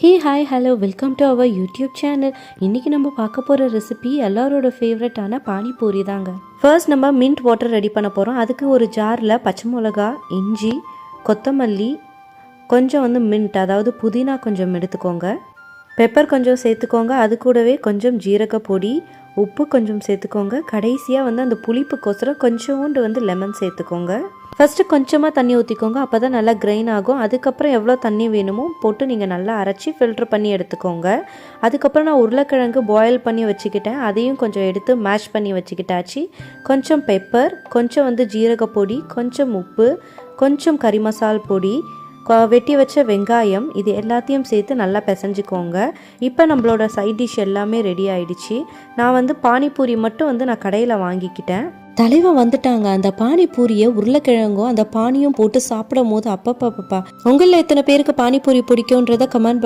Hey hi hello welcome to our YouTube channel. இன்றைக்கி நம்ம பார்க்க போகிற ரெசிபி எல்லாரோட ஃபேவரட்டான பானிபூரி தாங்க. ஃபர்ஸ்ட் நம்ம மின்ட் வாட்டர் ரெடி பண்ண போகிறோம். அதுக்கு ஒரு ஜாரில் பச்சை மிளகா, இஞ்சி, கொத்தமல்லி, கொஞ்சம் மின்ட் அதாவது புதினா கொஞ்சம் எடுத்துக்கோங்க. பெப்பர் கொஞ்சம் சேர்த்துக்கோங்க. அது கூடவே கொஞ்சம் ஜீரக பொடி, உப்பு கொஞ்சம் சேர்த்துக்கோங்க. கடைசியாக அந்த புளிப்புக்கோசரம் கொஞ்சோண்டு லெமன் சேர்த்துக்கோங்க. ஃபஸ்ட்டு கொஞ்சமாக தண்ணி ஊற்றிக்கோங்க. அப்போ தான் நல்லா கிரைன் ஆகும். அதுக்கப்புறம் எவ்வளோ தண்ணி வேணுமோ போட்டு நீங்கள் நல்லா அரைச்சி ஃபில்ட்ரு பண்ணி எடுத்துக்கோங்க. அதுக்கப்புறம் நான் உருளைக்கிழங்கு பாயில் பண்ணி வச்சுக்கிட்டேன். அதையும் கொஞ்சம் எடுத்து மேஷ் பண்ணி வச்சுக்கிட்டாச்சு. கொஞ்சம் பெப்பர், கொஞ்சம் ஜீரக பொடி, கொஞ்சம் உப்பு, கொஞ்சம் கறி மசால் பொடி, வெட்டி வச்ச வெங்காயம், இது எல்லாத்தையும் சேர்த்து நல்லா பிசைஞ்சிக்கோங்க. இப்போ நம்மளோட சைட் டிஷ் எல்லாமே ரெடி ஆகிடுச்சு. நான் பானிபூரி மட்டும் நான் கடையில் வாங்கிக்கிட்டேன். தலைவன் வந்துட்டாங்க. அந்த பானிபூரியை உருளைக்கிழங்கும் அந்த பானியும் போட்டு சாப்பிடும் போது அப்பப்பா. உங்களில் எத்தனை பேருக்கு பானிபூரி பிடிக்கும்ன்றத கமெண்ட்